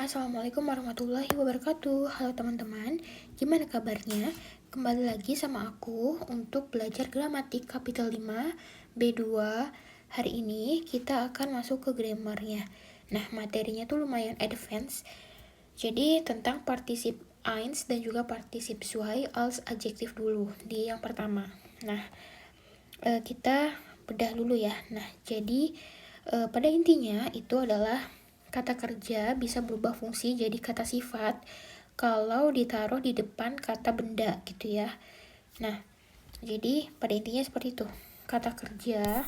Assalamualaikum warahmatullahi wabarakatuh. Halo teman-teman, gimana kabarnya? Kembali lagi sama aku untuk belajar gramatik kapitel 5 B2. Hari ini kita akan masuk ke grammarnya. Nah, materinya tuh lumayan advance. Jadi tentang partisip eins dan juga partisip zwei als adjektif dulu di yang pertama. Nah, kita bedah dulu ya. Nah, jadi pada intinya itu adalah kata kerja bisa berubah fungsi jadi kata sifat kalau ditaruh di depan kata benda gitu ya. Nah, jadi pada intinya seperti itu. Kata kerja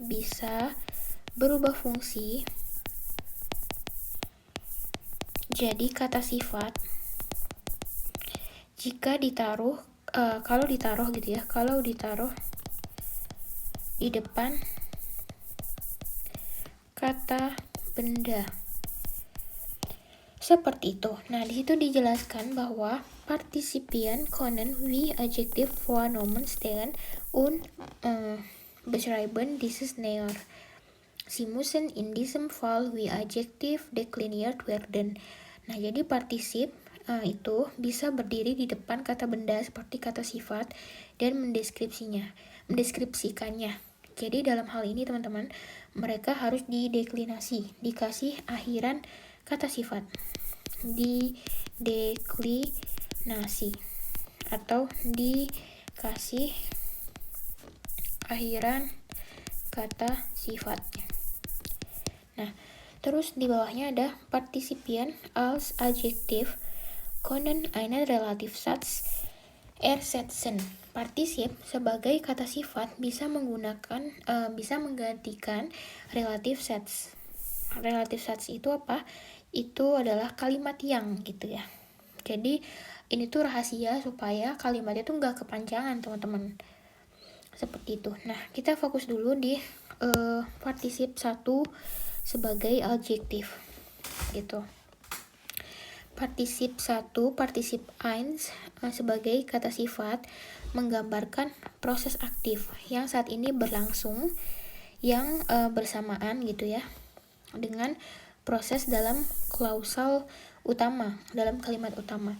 bisa berubah fungsi jadi kata sifat jika ditaruh kalau ditaruh di depan kata benda. Seperti itu. Nah, di situ dijelaskan bahwa Partizipien können wie Adjektiv vorgenommen stehen und beschreiben dieses näher. Sie müssen in diesem Fall wie Adjektiv dekliniert werden. Nah, jadi partisip itu bisa berdiri di depan kata benda seperti kata sifat dan mendeskripsikannya. Jadi dalam hal ini teman-teman, mereka harus dideklinasi, dikasih akhiran kata sifat. Dideklinasi atau dikasih akhiran kata sifatnya. Nah, terus di bawahnya ada Partizipien als Adjektiv können einen Relativsatz ersetzen. Partisip sebagai kata sifat bisa menggantikan Relativsatz. Relativsatz itu apa? Itu adalah kalimat yang gitu ya. Jadi ini tuh rahasia supaya kalimatnya tuh nggak kepanjangan teman-teman. Seperti itu. Nah, kita fokus dulu di partisip 1 sebagai adjektif gitu. Partisip 1, partisip eins sebagai kata sifat menggambarkan proses aktif yang saat ini berlangsung, yang bersamaan gitu ya dengan proses dalam klausal utama, dalam kalimat utama.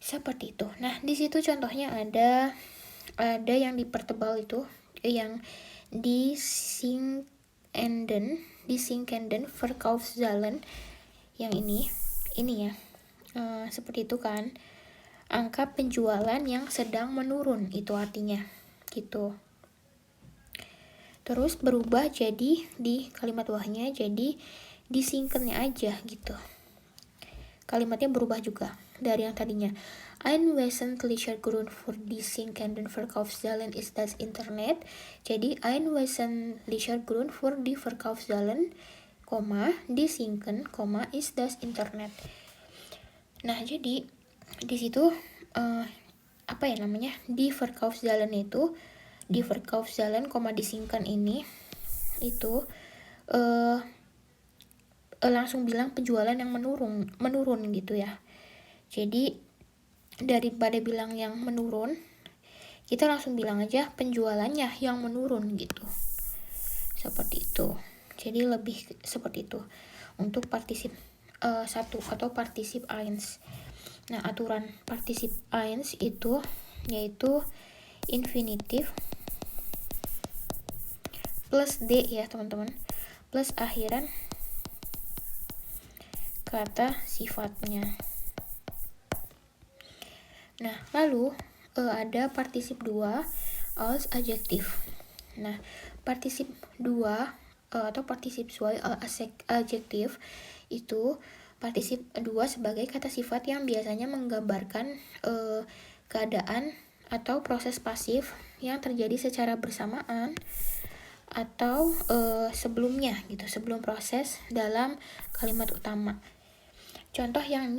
Seperti itu. Nah, di situ contohnya ada yang dipertebal itu, yang die Verkaufszahlen, yang ini ya. Seperti itu kan. Angka penjualan yang sedang menurun itu artinya gitu. Terus berubah jadi di kalimat bawahnya jadi disingkennya aja gitu. Kalimatnya berubah juga dari yang tadinya. Ein wesentlicher Grund für die sinkenden Verkaufszahlen ist das Internet. Jadi ein wesentlicher Grund für die Verkaufszahlen, die sinken, ist das Internet. Nah, jadi di situ di Verkaufszahlen itu, di Verkaufszahlen, disingkan ini itu langsung bilang penjualan yang menurun gitu ya. Jadi daripada bilang yang menurun, kita langsung bilang aja penjualannya yang menurun gitu. Seperti itu. Jadi lebih seperti itu untuk partisip 1 atau partisip eins. Nah, aturan partisip eins itu yaitu infinitif plus d ya teman-teman, plus akhiran kata sifatnya. Nah, lalu ada partisip 2 als adjektif. Nah, partisip 2 atau partisip zwei als adjektif itu partisip 2 sebagai kata sifat yang biasanya menggambarkan keadaan atau proses pasif yang terjadi secara bersamaan atau sebelumnya gitu, sebelum proses dalam kalimat utama. Contoh yang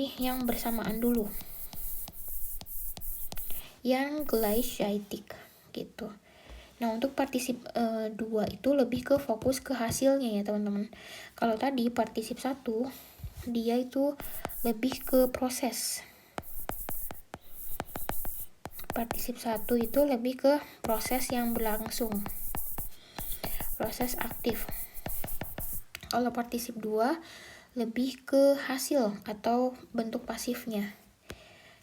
bersamaan dulu, yang gleichzeitig gitu. Nah, untuk partisip 2 itu lebih ke fokus ke hasilnya ya teman-teman. Kalau tadi partisip 1 dia itu lebih ke proses. Partisip 1 itu lebih ke proses yang berlangsung, proses aktif. Kalau partisip 2 lebih ke hasil atau bentuk pasifnya.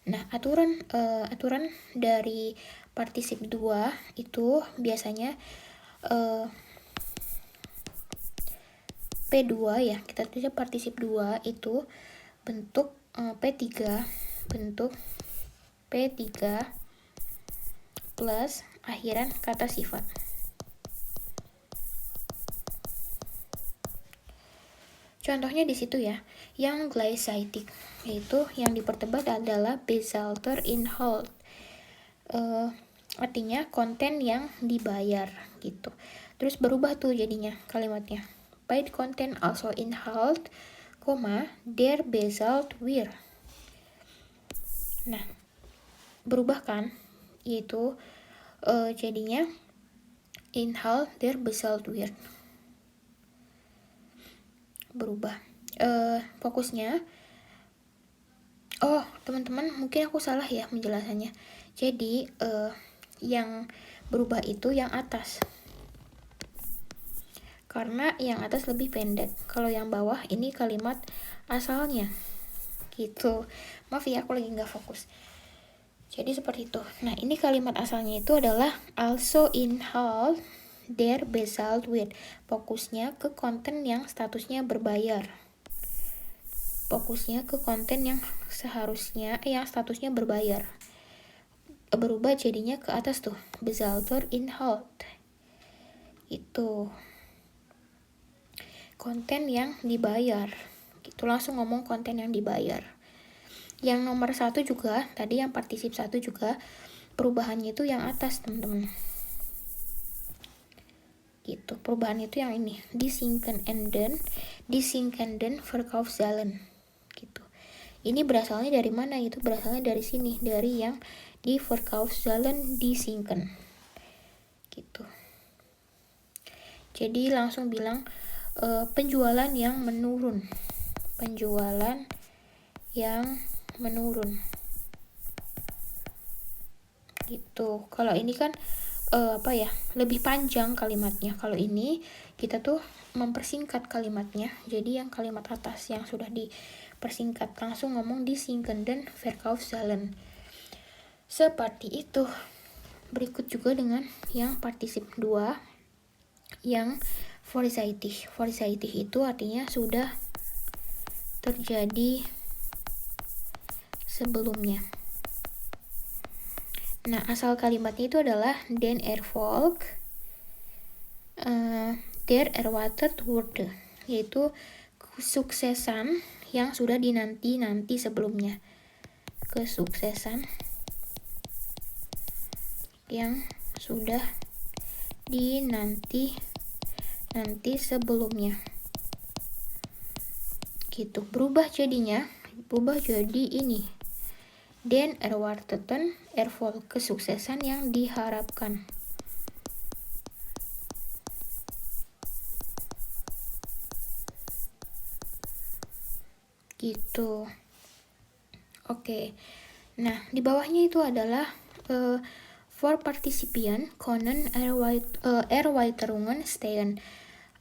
Nah, aturan dari partisip 2 itu biasanya P2 ya. Kita tulis partisip 2 itu bentuk P3 plus akhiran kata sifat. Contohnya di situ ya, yang glycidic, yaitu yang dipertebal adalah Besalter-Inholt. Artinya konten yang dibayar gitu. Terus berubah tuh jadinya kalimatnya. Paid content also inholt, der Basalt wir. Nah, berubah kan? Yaitu jadinya Inhalt der Basalt wir. Berubah. Fokusnya. Oh, teman-teman, mungkin aku salah ya menjelasannya. Jadi, yang berubah itu yang atas. Karena yang atas lebih pendek. Kalau yang bawah ini kalimat asalnya. Gitu. Maaf ya, aku lagi nggak fokus. Jadi seperti itu. Nah, ini kalimat asalnya itu adalah also inhalt der Basalt wir. Fokusnya ke konten yang statusnya berbayar. Fokusnya ke konten yang yang statusnya berbayar. Berubah jadinya ke atas tuh, Besalter-Inhalt. Itu konten yang dibayar. Gitu, langsung ngomong konten yang dibayar. Yang nomor 1 juga, tadi yang partisip 1 juga, perubahannya itu yang atas, teman-teman. Gitu, perubahan itu yang ini, die sinkenden Verkaufszahlen. Gitu. Ini berasalnya dari mana? Itu berasalnya dari sini, dari yang di Verkaufszahlen disinken. Gitu. Jadi langsung bilang penjualan yang menurun. Penjualan yang menurun. Gitu. Kalau ini kan lebih panjang kalimatnya. Kalau ini kita tuh mempersingkat kalimatnya. Jadi yang kalimat atas yang sudah dipersingkat langsung ngomong di sinkenden Verkaufszahlen. Seperti itu. Berikut juga dengan yang partisip 2 yang vorzeitig. Vorzeitig itu artinya sudah terjadi sebelumnya. Nah, asal kalimatnya itu adalah den Erfolg der erwartet wurde, yaitu kesuksesan yang sudah dinanti-nanti sebelumnya. Kesuksesan yang sudah dinanti sebelumnya. Gitu. Berubah jadi ini. Den erwarteten Erfolg, kesuksesan yang diharapkan. Gitu. Oke. Nah, di bawahnya itu adalah for participien können Erweiterungen stehen.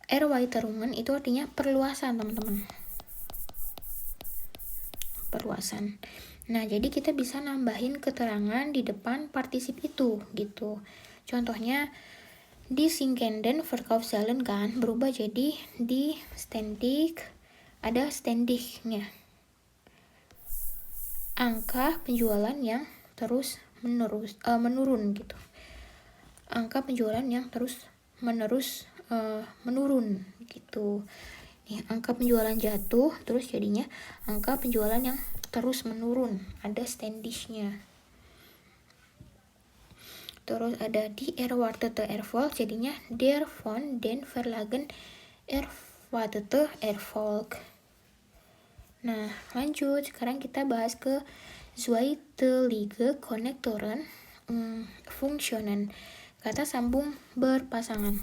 Erweiterungen itu artinya perluasan, teman-teman. Perluasan. Nah, jadi kita bisa nambahin keterangan di depan partisip itu, gitu. Contohnya, di sinkenden Verkaufszahlen kan berubah jadi di ständig, ada ständignya. Angka penjualan yang terus menurun gitu. Angka penjualan yang terus menurun gitu. Nih, angka penjualan jatuh, terus jadinya angka penjualan yang terus menurun, ada ständignya. Terus ada die erwartete Erfolg, jadinya der von den Verlagen erwartete Erfolg. Nah, lanjut. Sekarang kita bahas ke zweiteilige Konnektoren Funktionen. Kata sambung berpasangan.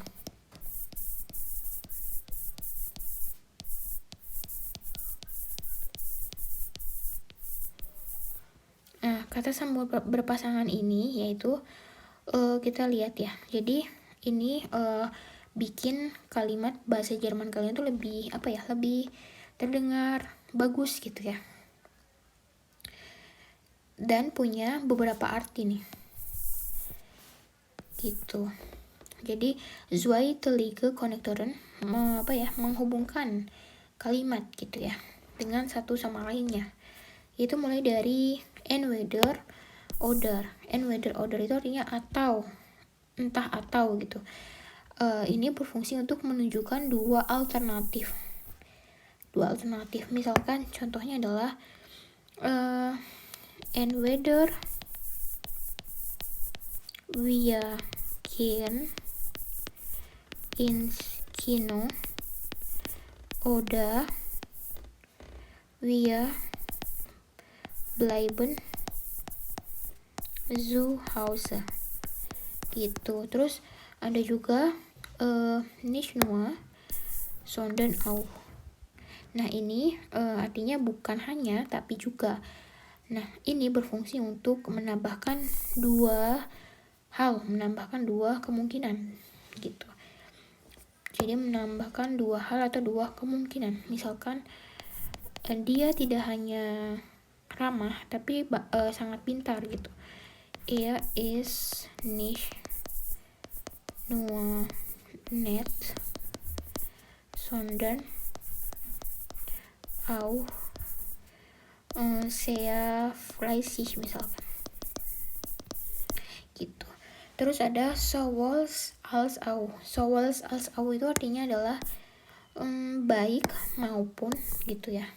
Nah, kata sambung berpasangan ini yaitu kita lihat ya. Jadi ini bikin kalimat bahasa Jerman kalian tuh lebih lebih terdengar bagus gitu ya, dan punya beberapa arti nih gitu. Jadi zweiteilige Konnektoren menghubungkan kalimat gitu ya dengan satu sama lainnya. Itu mulai dari entweder oder. Entweder oder itu artinya atau, entah atau gitu. Ini berfungsi untuk menunjukkan dua alternatif. Misalkan contohnya adalah entweder wir gehen ins Kino oder wir bleiben zu Hause gitu. Terus ada juga nicht nur sondern auch. Nah ini artinya bukan hanya tapi juga. Nah ini berfungsi untuk menambahkan dua kemungkinan gitu. Jadi menambahkan dua hal atau dua kemungkinan. Misalkan dia tidak hanya ramah tapi sangat pintar gitu. Er ist nicht nur nett, sondern auch sehr fleißig misalkan gitu. Terus ada sowohl als auch. Sowohl als auch itu artinya adalah baik maupun gitu ya.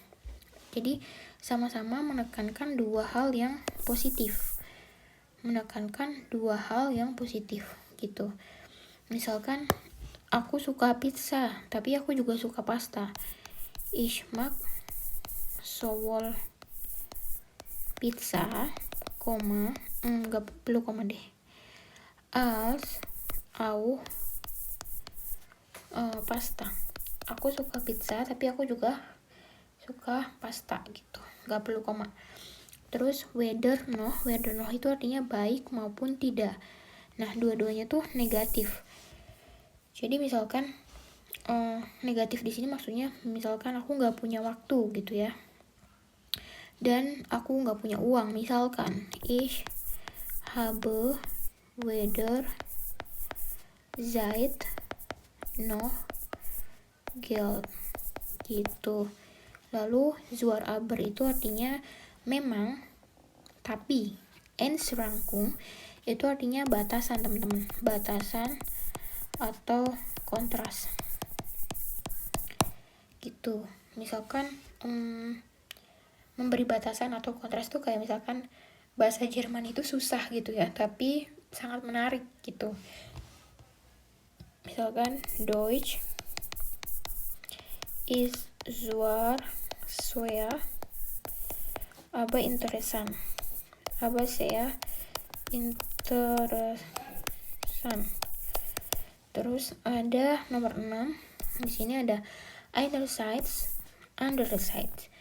Jadi sama-sama menekankan dua hal yang positif. Gitu. Misalkan aku suka pizza, tapi aku juga suka pasta. Ich mag sowohl pizza, nggak perlu koma deh, als auch pasta. Aku suka pizza tapi aku juga suka pasta gitu, nggak perlu koma. Terus weder noh itu artinya baik maupun tidak. Nah dua-duanya tuh negatif. Jadi misalkan negatif di sini maksudnya misalkan aku nggak punya waktu gitu ya, dan aku nggak punya uang. Misalkan ich habe weder Zeit noch Geld gitu. Lalu zwar aber itu artinya memang tapi. Einschränkung itu artinya batasan teman-teman, batasan atau kontras gitu. Misalkan memberi batasan atau kontras tuh kayak misalkan bahasa Jerman itu susah gitu ya, tapi sangat menarik gitu. Misalkan Deutsch ist zwar schwer aber interessant, aber sehr interessant. Terus ada nomor 6. Di sini ada einerseits, andererseits.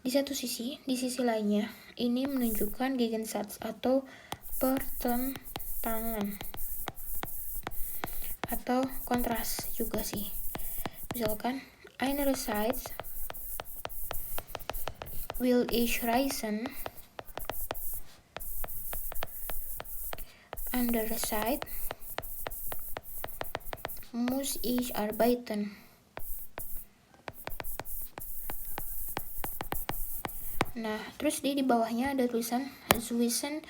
Di satu sisi, di sisi lainnya. Ini menunjukkan Gegensatz atau pertentangan atau kontras juga sih. Misalkan einerseits will ich reisen, andererseits muss ich arbeiten. Nah, terus di bawahnya ada tulisan Zwischen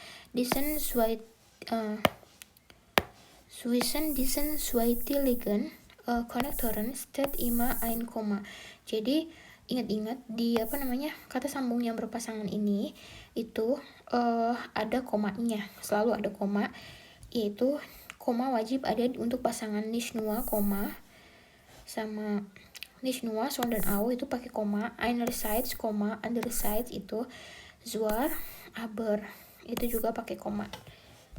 diesen zweiteiligen Konnektoren steht immer ein Komma. Jadi ingat-ingat di kata sambung yang berpasangan ini itu ada komanya, selalu ada koma, yaitu koma wajib ada untuk pasangan nicht nur, sama nicht nur sondern auch itu pakai koma, einerseits, andererseits itu zwar aber itu juga pakai koma.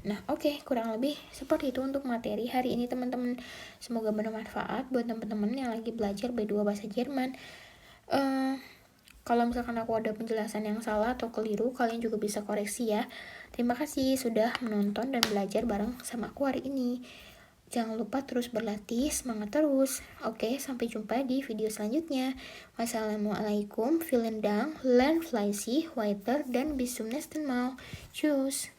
Nah oke, kurang lebih seperti itu untuk materi hari ini teman-teman. Semoga bermanfaat buat teman-teman yang lagi belajar B2 bahasa Jerman. Kalau misalkan aku ada penjelasan yang salah atau keliru, kalian juga bisa koreksi ya. Terima kasih sudah menonton dan belajar bareng sama aku hari ini. Jangan lupa terus berlatih, semangat terus. Oke, sampai jumpa di video selanjutnya. Wassalamualaikum, vielen Dank, learn fleißig weiter dan bis zum nächsten Mal. Tschüss.